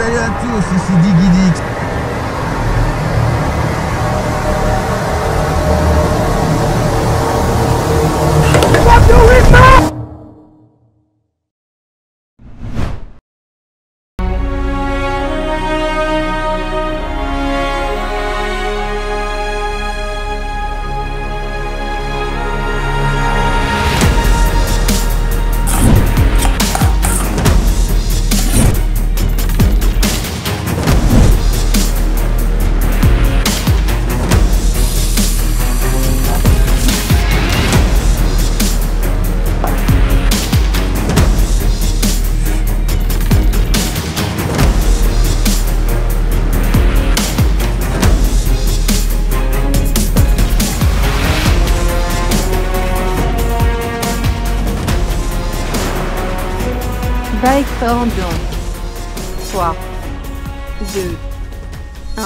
Salut à tous, ici Digidix. Bike for Blanc. 3, 2, 1.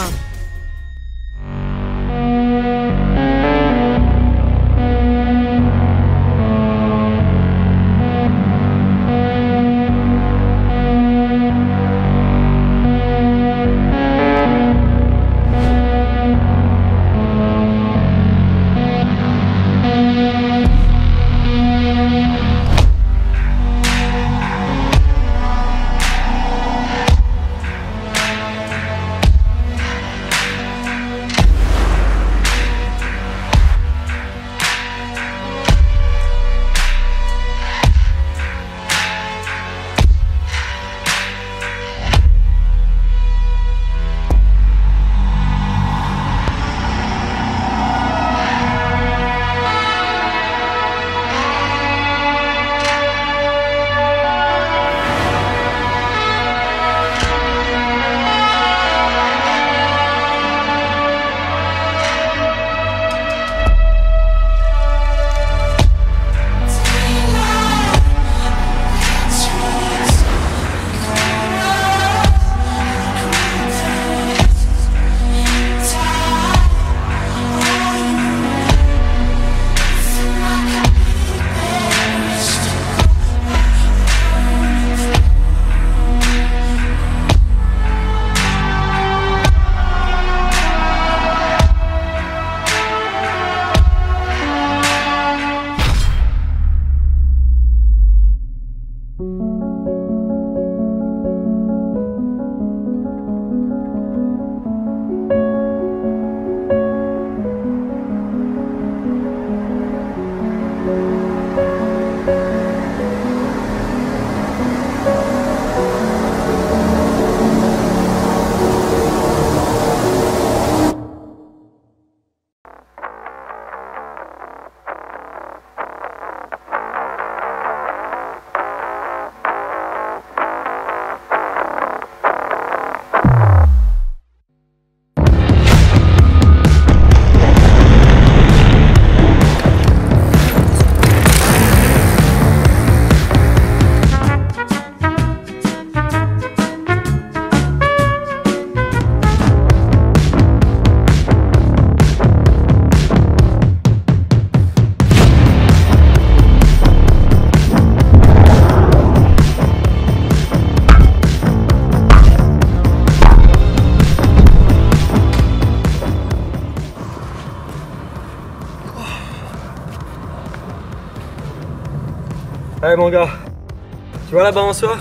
Allez mon gars, tu vois la balançoire?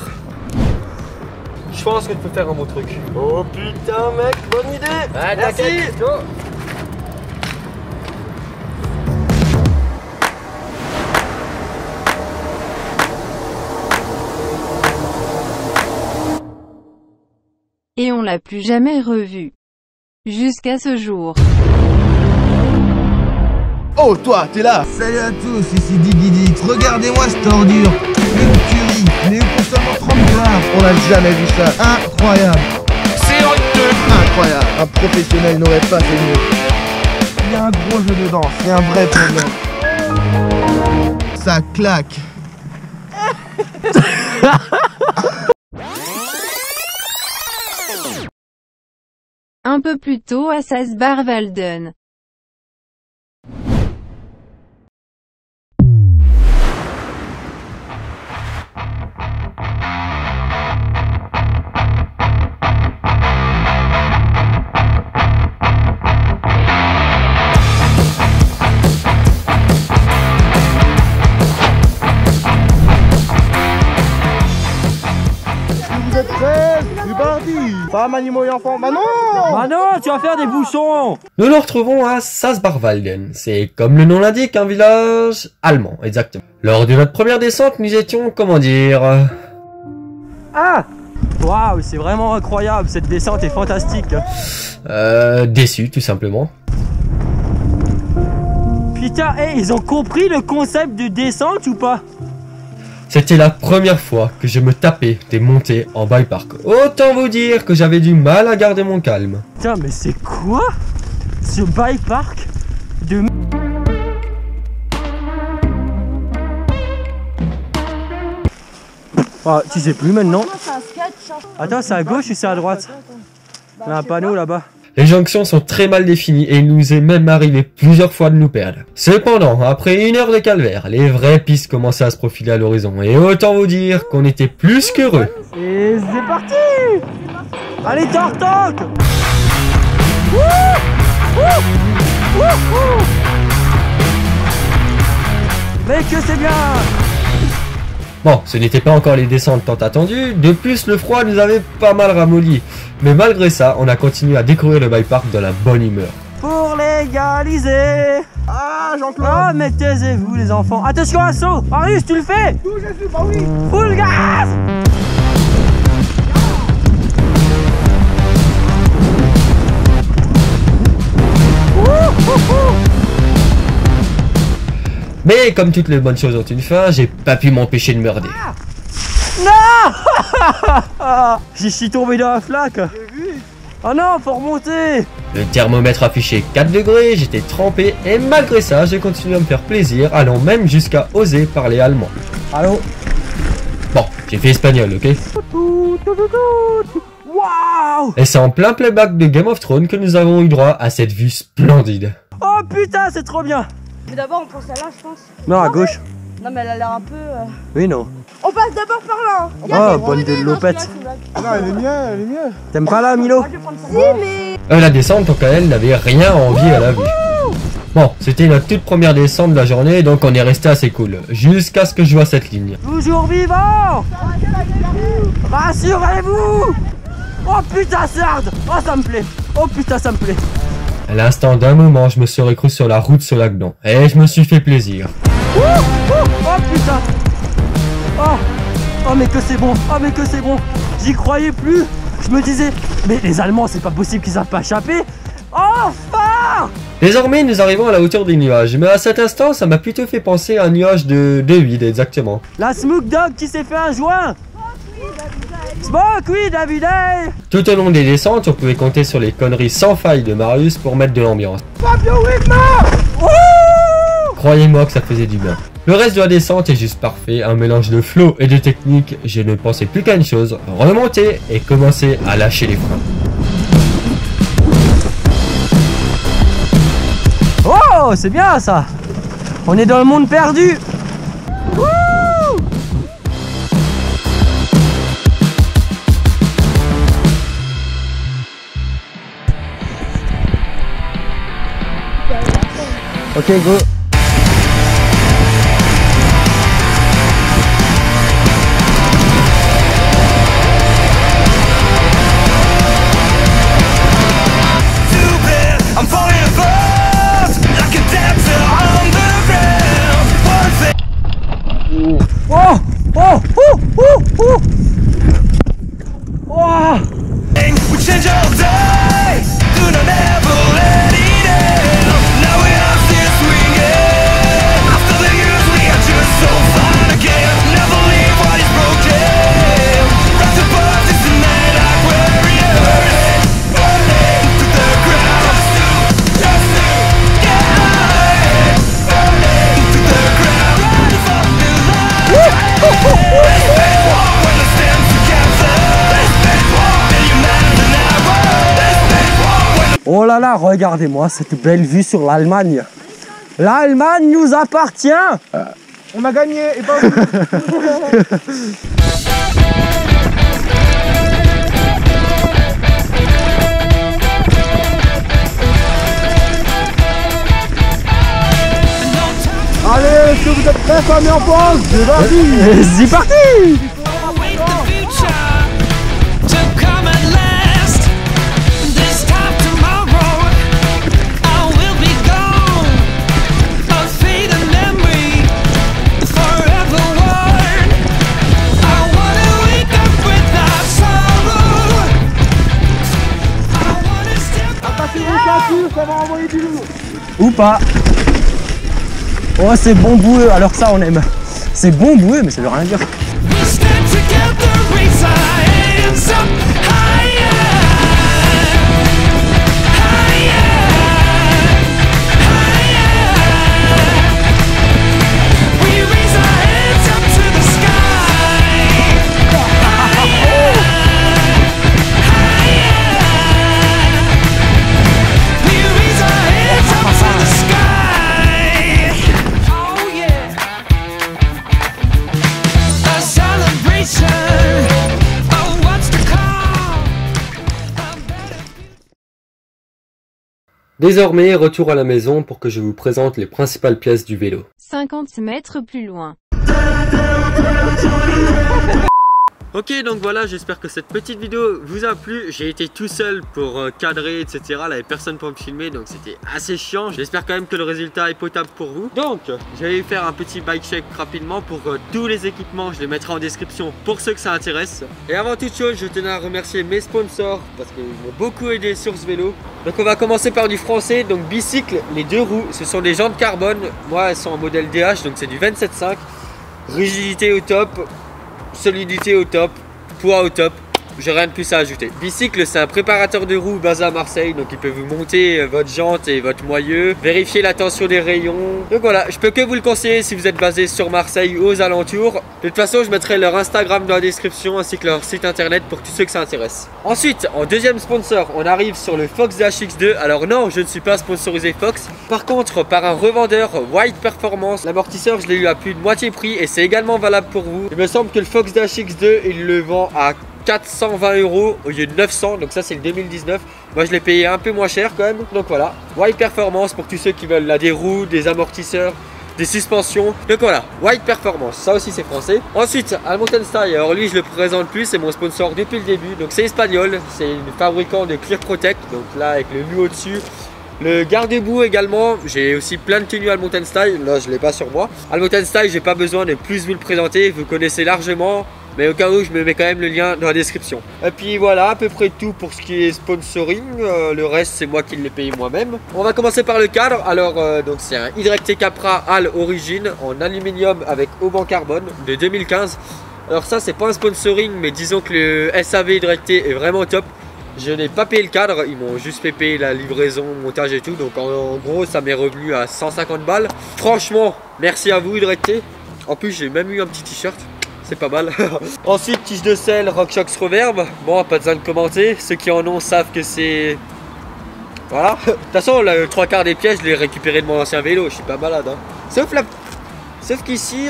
Je pense que tu peux faire un beau truc. Oh putain mec, bonne idée. Ouais, merci. Go. Et on l'a plus jamais revu. Jusqu'à ce jour. Oh toi, t'es là. Salut à tous, ici Digidix. Regardez-moi cette ordure. Une tuerie, mais pour seulement 30 $. On n'a jamais vu ça. Incroyable. C'est honteux. Incroyable. Un professionnel n'aurait pas fait mieux. Il y a un gros jeu dedans, c'est un vrai problème. Ça claque. Un peu plus tôt à Sasbarvalden. Ça va Manimo et enfant? Bah non! Bah non, tu vas faire des bouchons! Nous nous retrouvons à Salzbarwalden. C'est comme le nom l'indique, un village allemand, exactement. Lors de notre première descente, nous étions, comment dire... Ah! Waouh, c'est vraiment incroyable, cette descente est fantastique. Déçus, tout simplement. Putain, hey, ils ont compris le concept de descente ou pas? C'était la première fois que je me tapais des montées en bike park. Autant vous dire que j'avais du mal à garder mon calme. Putain, mais c'est quoi ce bike park de... Ah, tu sais plus maintenant. Attends, c'est à gauche ou c'est à droite? Il y a un panneau là-bas. Les jonctions sont très mal définies et il nous est même arrivé plusieurs fois de nous perdre. Cependant, après 1 heure de calvaire, les vraies pistes commençaient à se profiler à l'horizon. Et autant vous dire qu'on était plus qu'heureux. Et c'est parti! Allez, toc-toc! Mais que c'est bien! Bon, ce n'était pas encore les descentes tant attendues, de plus le froid nous avait pas mal ramolli. Mais malgré ça, on a continué à découvrir le bike park dans la bonne humeur. Pour légaliser! Ah Jean-Claude! Ah, mais taisez-vous les enfants! Attention à saut! Marius, tu le fais! D'où je suis, bah oui! Full gaz! Mais comme toutes les bonnes choses ont une fin, j'ai pas pu m'empêcher de merder. Non! J'y suis tombé dans la flaque! Oh non, faut remonter! Le thermomètre affichait 4 degrés, j'étais trempé et malgré ça, j'ai continué à me faire plaisir, allant même jusqu'à oser parler allemand. Allô? Bon, j'ai fait espagnol, ok? Waouh! Et c'est en plein playback de Game of Thrones que nous avons eu droit à cette vue splendide. Oh putain, c'est trop bien! Mais d'abord on pense à là, je pense. Non, à gauche. Non mais elle a l'air un peu... Oui, non. On passe d'abord par là hein. Oh, bonne de lopette. Non, elle est mieux, elle est mieux. T'aimes pas là, Milo? Si mais... La descente, tant qu'à elle, n'avait rien à envier à la vue. Bon, c'était notre toute première descente de la journée, donc on est resté assez cool. Jusqu'à ce que je vois cette ligne. Toujours vivant! Rassurez-vous! Oh putain, c'est hard! Oh, ça me plaît! Oh putain, ça me plaît! À l'instant d'un moment, je me serais cru sur la route sur l'Agnon. Et je me suis fait plaisir. Oh putain! Oh mais que c'est bon! Oh mais que c'est bon! J'y croyais plus! Je me disais, mais les Allemands, c'est pas possible qu'ils savent pas échapper! Enfin! Désormais, nous arrivons à la hauteur des nuages, mais à cet instant, ça m'a plutôt fait penser à un nuage de vide, exactement. La Smoke Dog qui s'est fait un joint! Smoke, oui, David! Tout au long des descentes, on pouvait compter sur les conneries sans faille de Marius pour mettre de l'ambiance. Croyez-moi que ça faisait du bien. Le reste de la descente est juste parfait, un mélange de flow et de technique. Je ne pensais plus qu'à une chose, remonter et commencer à lâcher les freins. Oh, c'est bien ça! On est dans le monde perdu! Wouh! Ok, go! Oh! Oh! Oh! Oh! Oh! Oh! We change all day, do not ever let it end. Now we are still swinging. After the years we are just so fine again. Never leave what is broken. Rise above this night like warriors. Burning to the ground. Just to get high. Burning to the ground. Running from the light. When I stand together. Oh là là, regardez-moi cette belle vue sur l'Allemagne. L'Allemagne nous appartient. On a gagné et pas vous. Allez, est-ce que vous êtes prêts, famille en France? C'est parti! C'est parti! pas. Oh, c'est bon boueux, alors que ça on aime. C'est bon boueux, mais ça veut rien dire. We stand together, raise our hands up higher, higher, higher. We raise our hands up to the sky. Higher, higher. We raise our hands up to the sky. Oh yeah. A celebration of what's to come. Désormais, retour à la maison pour que je vous présente les principales pièces du vélo. 50 mètres plus loin. Ok, donc voilà, j'espère que cette petite vidéo vous a plu. J'ai été tout seul pour cadrer, etc. Là, il n'y avait personne pour me filmer, donc c'était assez chiant. J'espère quand même que le résultat est potable pour vous. Donc, j'allais faire un petit bike check rapidement pour tous les équipements. Je les mettrai en description pour ceux que ça intéresse. Et avant toute chose, je tenais à remercier mes sponsors parce qu'ils m'ont beaucoup aidé sur ce vélo. Donc, on va commencer par du français. Donc, Bicycle, les 2 roues, ce sont des jantes carbone. Moi, elles sont en modèle DH, donc c'est du 27,5. Rigidité au top. Solidité au top, poids au top, j'ai rien de plus à ajouter. Bicycle, c'est un préparateur de roues basé à Marseille, donc il peut vous monter votre jante et votre moyeu, vérifier la tension des rayons. Donc voilà, je peux que vous le conseiller si vous êtes basé sur Marseille ou aux alentours. De toute façon, je mettrai leur Instagram dans la description ainsi que leur site internet pour tous ceux que ça intéresse. Ensuite, en deuxième sponsor, on arrive sur le Fox DHX2. Alors non, je ne suis pas sponsorisé Fox. Par contre, par un revendeur White Performance, l'amortisseur, je l'ai eu à plus de moitié prix et c'est également valable pour vous. Il me semble que le Fox DHX2, il le vend à 420 € au lieu de 900, donc ça c'est le 2019. Moi je l'ai payé un peu moins cher quand même. Donc voilà, White Performance pour tous ceux qui veulent là des roues, des amortisseurs, des suspensions. Donc voilà, White Performance, ça aussi c'est français. Ensuite, Almonten Style, alors lui je le présente plus, c'est mon sponsor depuis le début. Donc c'est espagnol, c'est une fabricant de Clear Protect, donc là avec le nu au-dessus. Le garde-boue également, j'ai aussi plein de tenues Almonten Style, là je l'ai pas sur moi. Almonten Style, j'ai pas besoin de plus vous le présenter, vous connaissez largement. Mais au cas où, je me mets quand même le lien dans la description. Et puis voilà, à peu près tout pour ce qui est sponsoring. Le reste, c'est moi qui l'ai payé moi-même. On va commencer par le cadre. Alors, donc c'est un YT Capra Al Origin en aluminium avec auban carbone de 2015. Alors ça, c'est pas un sponsoring, mais disons que le SAV YT est vraiment top. Je n'ai pas payé le cadre, ils m'ont juste fait payer la livraison, montage et tout. Donc en gros, ça m'est revenu à 150 balles. Franchement, merci à vous YT. En plus, j'ai même eu un petit t-shirt. C'est pas mal. Ensuite, tige de selle RockShox Reverb. Bon, pas besoin de commenter. Ceux qui en ont savent que c'est... Voilà. De toute façon, le 3/4 des pièces, je l'ai récupéré de mon ancien vélo. Je suis pas malade. Hein. Sauf qu'ici,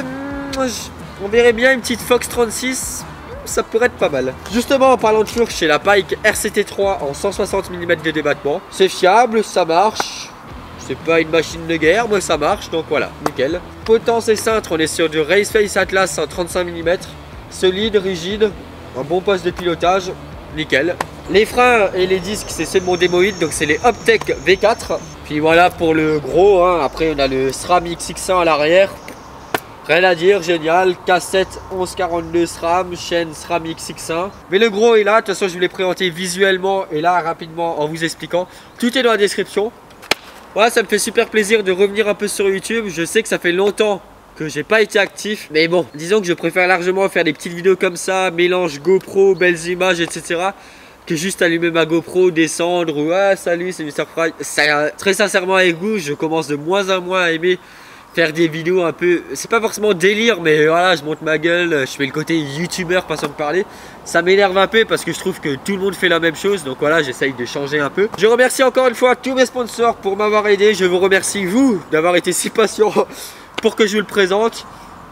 on verrait bien une petite Fox 36. Ça pourrait être pas mal. Justement, en parlant de fourche, j'ai la Pike RCT3 en 160 mm de débattement. C'est fiable, ça marche. C'est pas une machine de guerre, mais ça marche, donc voilà, nickel. Potence et cintre, on est sur du Raceface Atlas en 35 mm. Solide, rigide, un bon poste de pilotage, nickel. Les freins et les disques, c'est ceux de mon démoïde, donc c'est les Optec V4. Puis voilà pour le gros, hein. Après on a le SRAM XX1 à l'arrière. Rien à dire, génial. Cassette 1142 SRAM, chaîne SRAM XX1. Mais le gros est là, de toute façon je vous l'ai présenté visuellement et là rapidement en vous expliquant. Tout est dans la description. Ouais, ça me fait super plaisir de revenir un peu sur YouTube. Je sais que ça fait longtemps que j'ai pas été actif. Mais bon, disons que je préfère largement faire des petites vidéos comme ça, mélange GoPro, belles images, etc. que juste allumer ma GoPro, descendre ou ah salut c'est Mr Fry. Ça, très sincèrement avec vous, je commence de moins en moins à aimer faire des vidéos un peu, c'est pas forcément délire, mais voilà, je monte ma gueule, je fais le côté youtubeur façon de parler. Ça m'énerve un peu parce que je trouve que tout le monde fait la même chose, donc voilà, j'essaye de changer un peu. Je remercie encore une fois tous mes sponsors pour m'avoir aidé. Je vous remercie vous d'avoir été si patient pour que je vous le présente.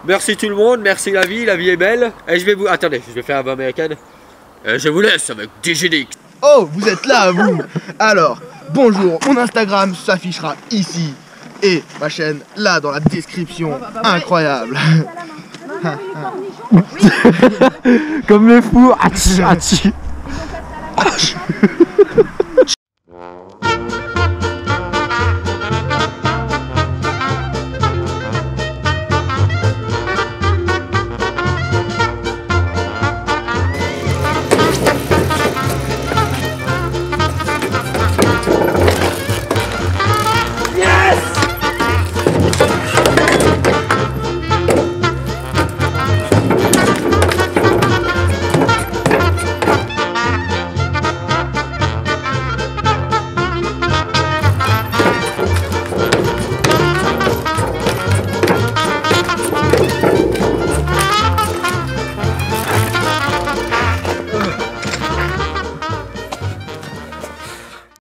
Merci tout le monde, merci la vie est belle. Et je vais vous, attendez, je vais faire un voix américaine. Je vous laisse avec DGDX. Oh, vous êtes là, vous. Alors, bonjour, mon Instagram s'affichera ici. Et ma chaîne, là, dans la description. Incroyable. Comme le fou. Ati.